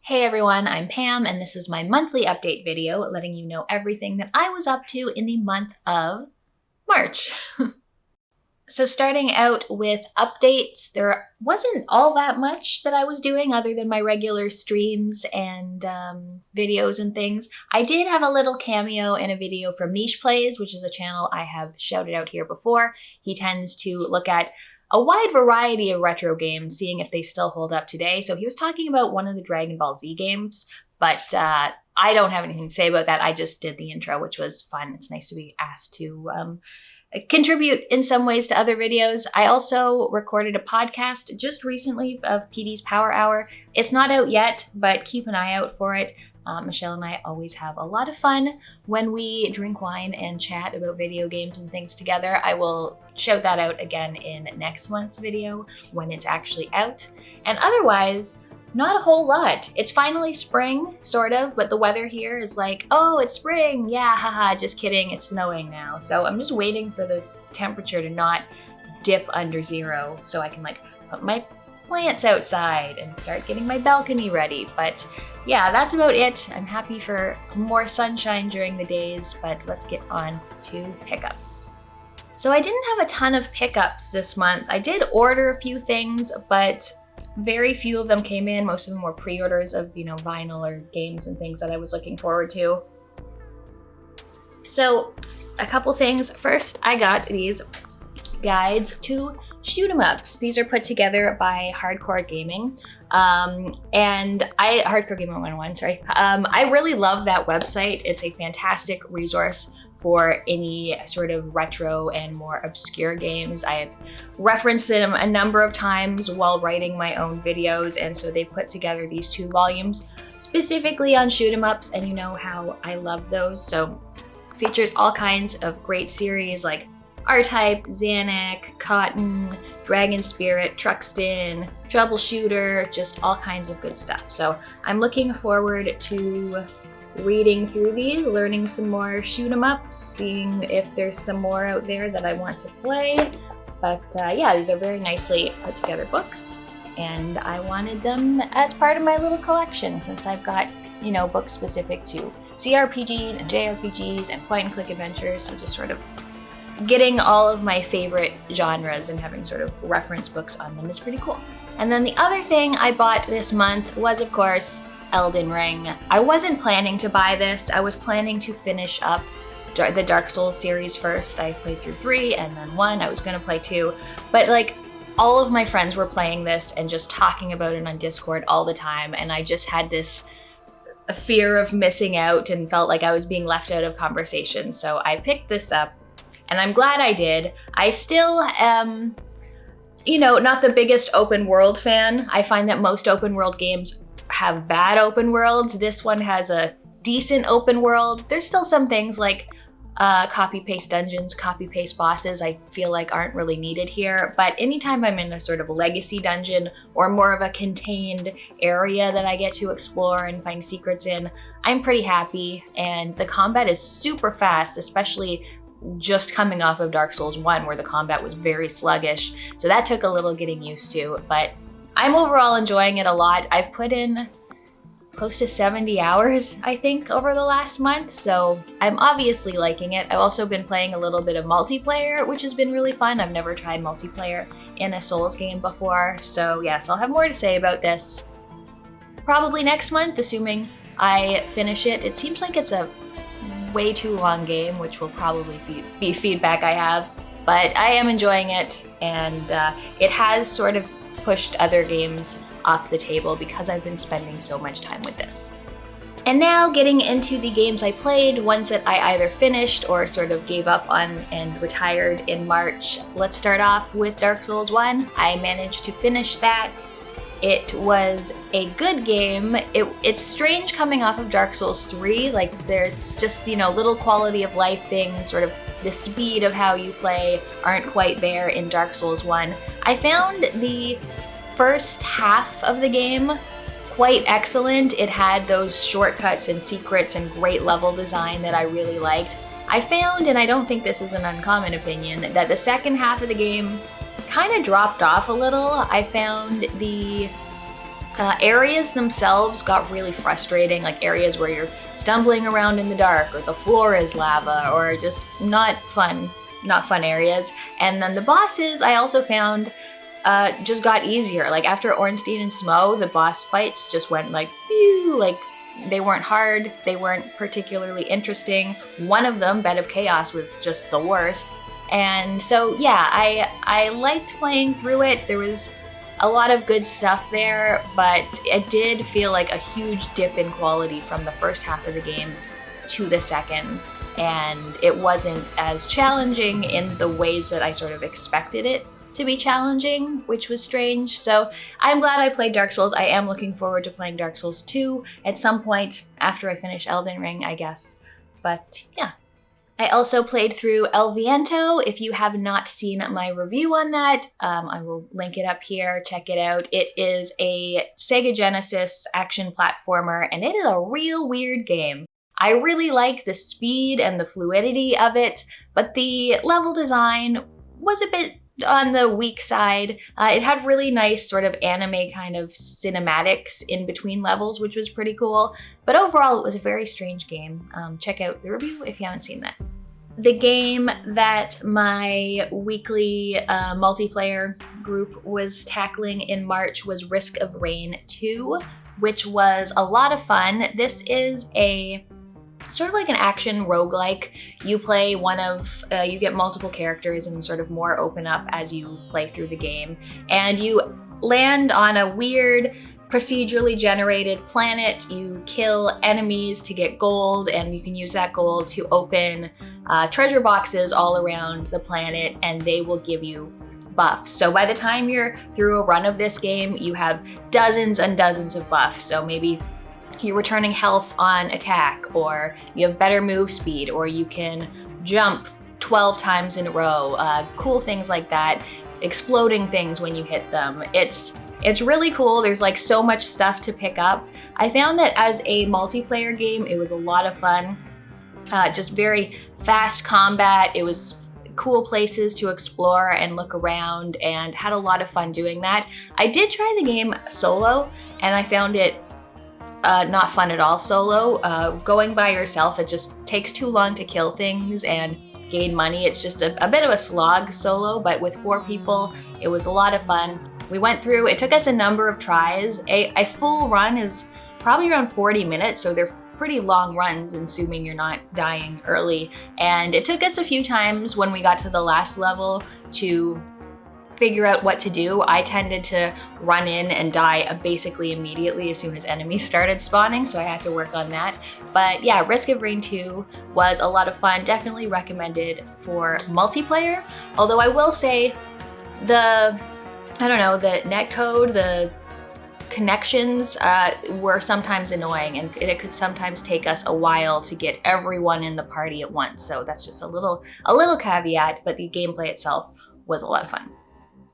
Hey everyone, I'm Pam, and this is my monthly update video letting you know everything that I was up to in the month of March. So starting out with updates, there wasn't all that much that I was doing other than my regular streams and videos and things. I did have a little cameo in a video from Niche Plays, which is a channel I have shouted out here before. He tends to look at a wide variety of retro games, seeing if they still hold up today. So he was talking about one of the Dragon Ball Z games, but I don't have anything to say about that. I just did the intro, which was fun. It's nice to be asked to contribute in some ways to other videos. I also recorded a podcast just recently of PD's Power Hour. It's not out yet, but keep an eye out for it. Michelle and I always have a lot of fun when we drink wine and chat about video games and things together. I will shout that out again in next month's video when it's actually out. And otherwise, not a whole lot. It's finally spring, sort of, but the weather here is like, oh, it's spring. Yeah, haha, just kidding. It's snowing now. So I'm just waiting for the temperature to not dip under zero so I can put my plants outside and start getting my balcony ready. But yeah, that's about it. I'm happy for more sunshine during the days, but let's get on to pickups. So I didn't have a ton of pickups this month. I did order a few things, but very few of them came in. Most of them were pre-orders of, vinyl or games and things that I was looking forward to. So a couple things. First, I got these guides to shoot 'em ups. These are put together by Hardcore Gaming. Hardcore Gaming 101, sorry. I really love that website. It's a fantastic resource for any sort of retro and more obscure games. I have referenced them a number of times while writing my own videos, and so they put together these 2 volumes specifically on shoot 'em ups, and you know how I love those. So features all kinds of great series like R-Type, Xanac, Cotton, Dragon Spirit, Truxton, Troubleshooter, just all kinds of good stuff. So I'm looking forward to reading through these, learning some more shoot 'em ups, seeing if there's some more out there that I want to play. But yeah, these are very nicely put together books, and I wanted them as part of my little collection since I've got, books specific to CRPGs and JRPGs and point and click adventures. So just sort of getting all of my favorite genres and having sort of reference books on them is pretty cool. And then the other thing I bought this month was, of course, Elden Ring. I wasn't planning to buy this. I was planning to finish up the Dark Souls series first. I played through 3 and then 1. I was gonna play 2, but all of my friends were playing this and just talking about it on Discord all the time, and I just had this fear of missing out and felt like I was being left out of conversation. So I picked this up, and I'm glad I did. I still am, not the biggest open world fan. I find that most open world games have bad open worlds. This one has a decent open world. There's still some things like copy-paste dungeons, copy-paste bosses I feel like aren't really needed here. But anytime I'm in a sort of legacy dungeon or more of a contained area that I get to explore and find secrets in, I'm pretty happy. And the combat is super fast, especially just coming off of Dark Souls 1 where the combat was very sluggish. So that took a little getting used to, but I'm overall enjoying it a lot. I've put in close to 70 hours, I think, over the last month, so I'm obviously liking it. I've also been playing a little bit of multiplayer, which has been really fun. I've never tried multiplayer in a Souls game before, so yes, I'll have more to say about this probably next month, assuming I finish it. It seems like it's a way too long game, which will probably be feedback I have, but I am enjoying it, and it has sort of pushed other games off the table because I've been spending so much time with this. And now getting into the games I played, ones that I either finished or sort of gave up on and retired in March. Let's start off with Dark Souls 1. I managed to finish that. It was a good game. It's strange coming off of Dark Souls 3, there's just, little quality of life things, sort of the speed of how you play aren't quite there in Dark Souls 1. I found the first half of the game quite excellent. It had those shortcuts and secrets and great level design that I really liked. I found, and I don't think this is an uncommon opinion, that the second half of the game kind of dropped off a little. I found the Areas themselves got really frustrating, like areas where you're stumbling around in the dark, or the floor is lava, or just not fun areas. And then the bosses I also found just got easier. Like after Ornstein and Smo, the boss fights just went like, pew, like they weren't hard, they weren't particularly interesting. One of them, Bed of Chaos, was just the worst. And so yeah, I liked playing through it. There was a lot of good stuff there, but it did feel like a huge dip in quality from the first half of the game to the second. And it wasn't as challenging in the ways that I sort of expected it to be challenging, which was strange. So I'm glad I played Dark Souls. I am looking forward to playing Dark Souls 2 at some point after I finish Elden Ring, I guess. But yeah. I also played through El Viento. If you have not seen my review on that, I will link it up here. Check it out. It is a Sega Genesis action platformer, and it is a real weird game. I really like the speed and the fluidity of it, but the level design was a bit on the weak side. It had really nice sort of anime kind of cinematics in between levels, which was pretty cool. But overall, it was a very strange game. Check out the review if you haven't seen that. The game that my weekly multiplayer group was tackling in March was Risk of Rain 2, which was a lot of fun. This is a sort of like an action roguelike. You play you get multiple characters and sort of more open up as you play through the game. And you land on a weird procedurally generated planet. You kill enemies to get gold, and you can use that gold to open treasure boxes all around the planet, and they will give you buffs. So by the time you're through a run of this game, you have dozens and dozens of buffs. So maybe you're returning health on attack, or you have better move speed, or you can jump 12 times in a row, cool things like that, exploding things when you hit them. It's really cool. There's like so much stuff to pick up. I found that as a multiplayer game, it was a lot of fun. Just very fast combat. It was cool places to explore and look around, and had a lot of fun doing that. I did try the game solo, and I found it not fun at all solo. Going by yourself, it just takes too long to kill things and gain money. It's just a bit of a slog solo, but with 4 people, it was a lot of fun. We went through, it took us a number of tries. A full run is probably around 40 minutes, so they're pretty long runs, assuming you're not dying early. And it took us a few times when we got to the last level to figure out what to do. I tended to run in and die basically immediately as soon as enemies started spawning, so I had to work on that. But yeah, Risk of Rain 2 was a lot of fun, definitely recommended for multiplayer. Although I will say the netcode, the connections were sometimes annoying, and it could sometimes take us a while to get everyone in the party at once. So that's just a little caveat, but the gameplay itself was a lot of fun.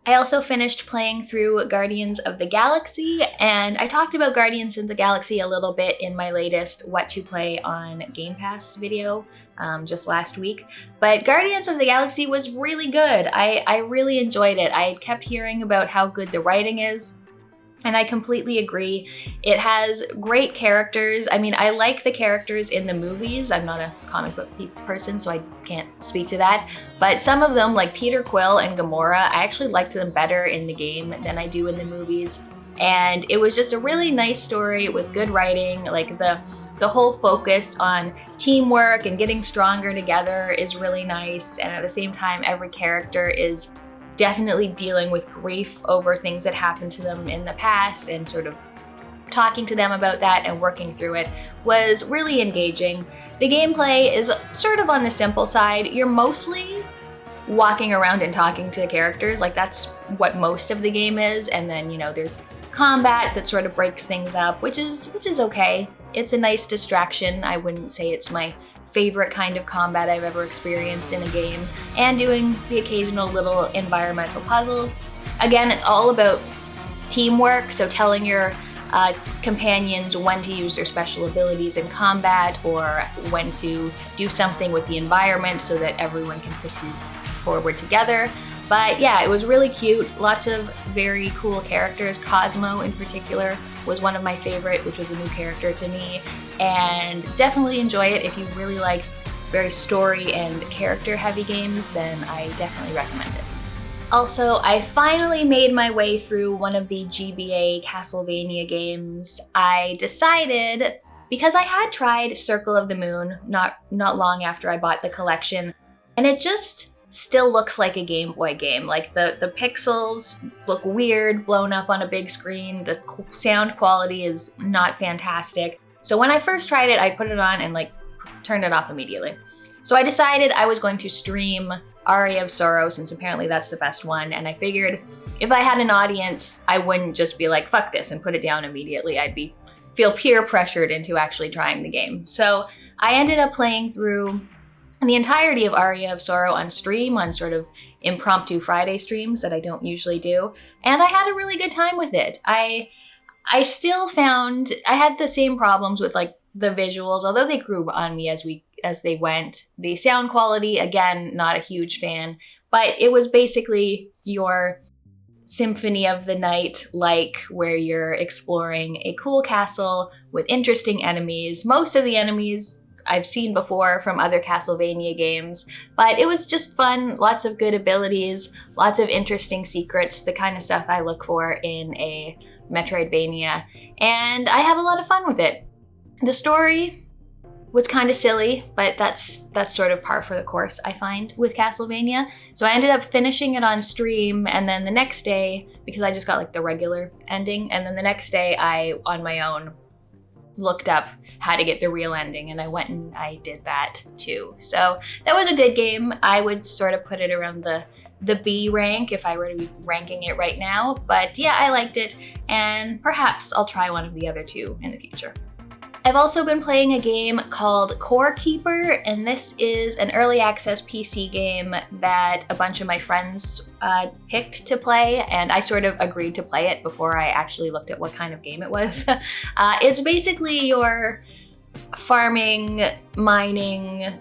I also finished playing through Guardians of the Galaxy, and I talked about Guardians of the Galaxy a little bit in my latest What to Play on Game Pass video just last week. But Guardians of the Galaxy was really good. I really enjoyed it. I kept hearing about how good the writing is, and I completely agree. It has great characters. I mean, I like the characters in the movies. I'm not a comic book person, so I can't speak to that. But some of them, like Peter Quill and Gamora, I actually liked them better in the game than I do in the movies. And it was just a really nice story with good writing. Like the whole focus on teamwork and getting stronger together is really nice. And at the same time, every character is definitely dealing with grief over things that happened to them in the past, and sort of talking to them about that and working through it was really engaging. The gameplay is sort of on the simple side. You're mostly walking around and talking to characters, like that's what most of the game is. And then, there's combat that sort of breaks things up, which is okay. It's a nice distraction. I wouldn't say it's my favorite kind of combat I've ever experienced in a game, and doing the occasional little environmental puzzles. Again, it's all about teamwork, so telling your companions when to use their special abilities in combat, or when to do something with the environment so that everyone can proceed forward together. But yeah, it was really cute. Lots of very cool characters. Cosmo in particular was one of my favorite, which was a new character to me. And definitely enjoy it if you really like very story and character heavy games, then I definitely recommend it. Also, I finally made my way through one of the GBA Castlevania games. I decided, because I had tried Circle of the Moon not long after I bought the collection, and it just still looks like a Game Boy game. Like the pixels look weird, blown up on a big screen. The sound quality is not fantastic. So when I first tried it, I put it on and like turned it off immediately. So I decided I was going to stream Aria of Sorrow, since apparently that's the best one, and I figured if I had an audience, I wouldn't just be like, fuck this, and put it down immediately. I'd feel peer pressured into actually trying the game. So I ended up playing through the entirety of Aria of Sorrow on stream, on sort of impromptu Friday streams that I don't usually do, and I had a really good time with it. I still found I had the same problems with like the visuals, although they grew on me as they went. The sound quality, again, not a huge fan, but it was basically your Symphony of the Night, like where you're exploring a cool castle with interesting enemies. Most of the enemies I've seen before from other Castlevania games, but it was just fun, lots of good abilities, lots of interesting secrets, the kind of stuff I look for in a Metroidvania, and I had a lot of fun with it. The story was kind of silly, but that's sort of par for the course, I find, with Castlevania. So I ended up finishing it on stream, and then the next day, because I just got like the regular ending, and then the next day I, on my own, looked up how to get the real ending, and I went and I did that too. So that was a good game. I would sort of put it around the B rank if I were to be ranking it right now, but yeah, I liked it, and perhaps I'll try one of the other two in the future. I've also been playing a game called Core Keeper, and this is an early access PC game that a bunch of my friends picked to play, and I sort of agreed to play it before I actually looked at what kind of game it was. It's basically your farming, mining,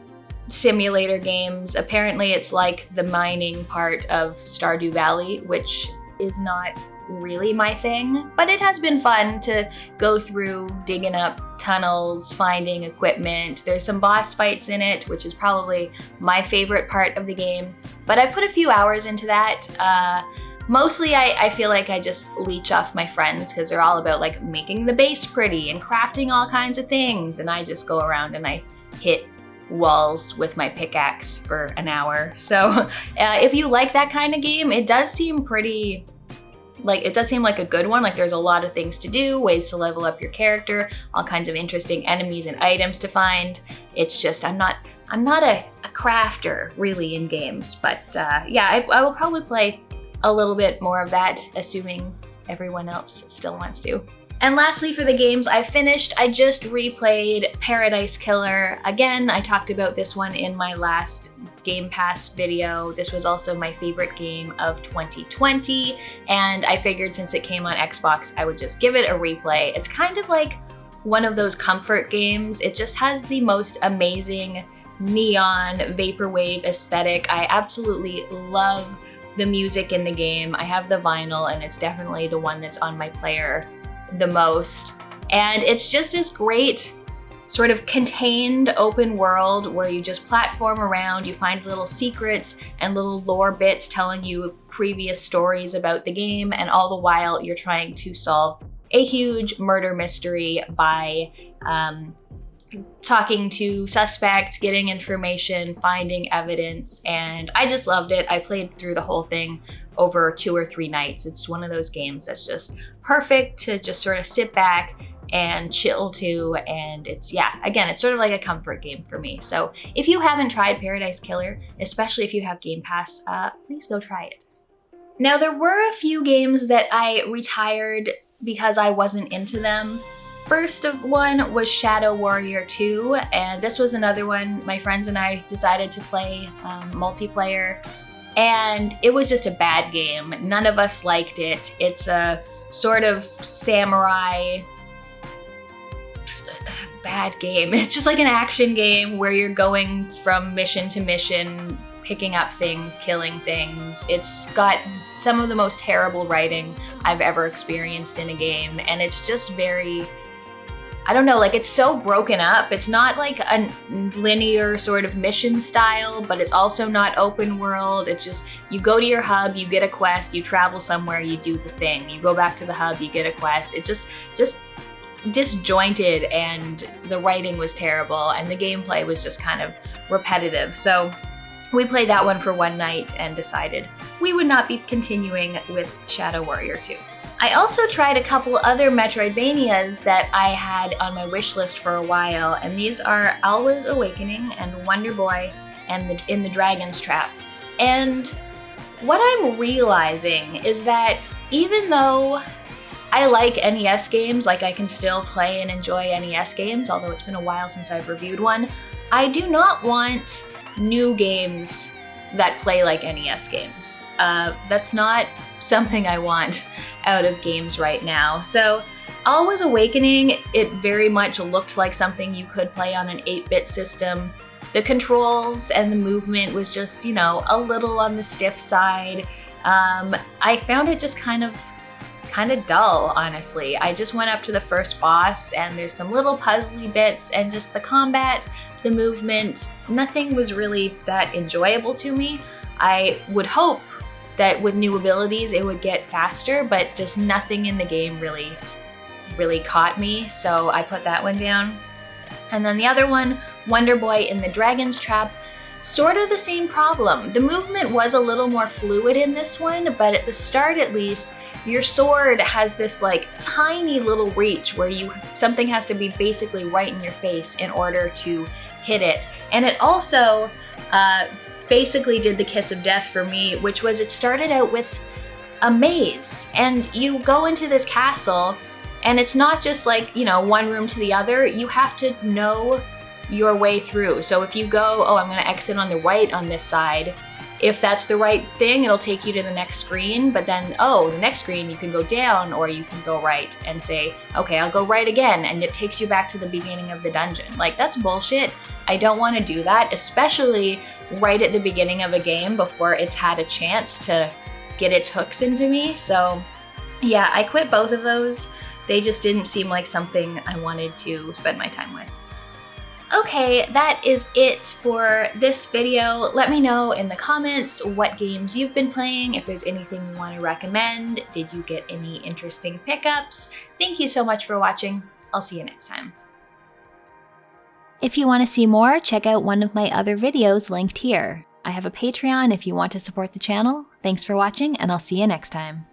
simulator games. Apparently it's like the mining part of Stardew Valley, which is not really my thing, but it has been fun to go through digging up tunnels, finding equipment. There's some boss fights in it, which is probably my favorite part of the game, but I put a few hours into that. Mostly I feel like I just leech off my friends because they're all about like making the base pretty and crafting all kinds of things, and I just go around and I hit walls with my pickaxe for an hour. So if you like that kind of game, it does seem pretty, like, it does seem like a good one. Like, there's a lot of things to do, ways to level up your character, all kinds of interesting enemies and items to find. It's just, I'm not a crafter really in games, but yeah, I will probably play a little bit more of that, assuming everyone else still wants to. And lastly, for the games I finished, I just replayed Paradise Killer. Again, I talked about this one in my last Game Pass video. This was also my favorite game of 2020, and I figured since it came on Xbox, I would just give it a replay. It's kind of like one of those comfort games. It just has the most amazing neon vaporwave aesthetic. I absolutely love the music in the game. I have the vinyl, and it's definitely the one that's on my player the most. And it's just this great sort of contained open world where you just platform around, you find little secrets and little lore bits telling you previous stories about the game, and all the while you're trying to solve a huge murder mystery by talking to suspects, getting information, finding evidence, and I just loved it. I played through the whole thing over 2 or 3 nights. It's one of those games that's just perfect to just sort of sit back and chill to, and it's, yeah, again, it's sort of like a comfort game for me. So if you haven't tried Paradise Killer, especially if you have Game Pass, please go try it. Now, there were a few games that I retired because I wasn't into them. First of one was Shadow Warrior 2, and this was another one my friends and I decided to play multiplayer, and it was just a bad game. None of us liked it. It's a sort of samurai bad game. It's just like an action game where you're going from mission to mission, picking up things, killing things. It's got some of the most terrible writing I've ever experienced in a game, and it's just very, I don't know, like it's so broken up. It's not like a linear sort of mission style, but it's also not open world. It's just, you go to your hub, you get a quest, you travel somewhere, you do the thing. You go back to the hub, you get a quest. It's just disjointed, and the writing was terrible, and the gameplay was just kind of repetitive. So we played that one for one night and decided we would not be continuing with Shadow Warrior 2. I also tried a couple other Metroidvanias that I had on my wish list for a while, and these are Alwa's Awakening and Wonder Boy and In the Dragon's Trap. And what I'm realizing is that even though I like NES games, like I can still play and enjoy NES games, although it's been a while since I've reviewed one, I do not want new games that play like NES games. That's not something I want out of games right now. So Alwa's Awakening, it very much looked like something you could play on an 8-bit system. The controls and the movement was just, you know, a little on the stiff side. I found it just kind of dull, honestly. I just went up to the first boss, and there's some little puzzly bits, and just the combat, the movement, nothing was really that enjoyable to me. I would hope that with new abilities it would get faster, but just nothing in the game really caught me, so I put that one down. And then the other one, Wonder Boy in the Dragon's Trap, sort of the same problem. The movement was a little more fluid in this one, but at the start at least, your sword has this like tiny little reach where something has to be basically right in your face in order to hit it. And it also basically did the kiss of death for me, which was it started out with a maze, and you go into this castle, and it's not just like, you know, one room to the other. You have to know your way through. So if you go, oh, I'm gonna exit on the right on this side, if that's the right thing, it'll take you to the next screen, but then, oh, the next screen, you can go down or you can go right and say, okay, I'll go right again, and it takes you back to the beginning of the dungeon. Like, that's bullshit. I don't want to do that, especially right at the beginning of a game before it's had a chance to get its hooks into me. So yeah, I quit both of those. They just didn't seem like something I wanted to spend my time with. Okay, that is it for this video. Let me know in the comments what games you've been playing, if there's anything you want to recommend. Did you get any interesting pickups? Thank you so much for watching. I'll see you next time. If you want to see more, check out one of my other videos linked here. I have a Patreon if you want to support the channel. Thanks for watching, and I'll see you next time.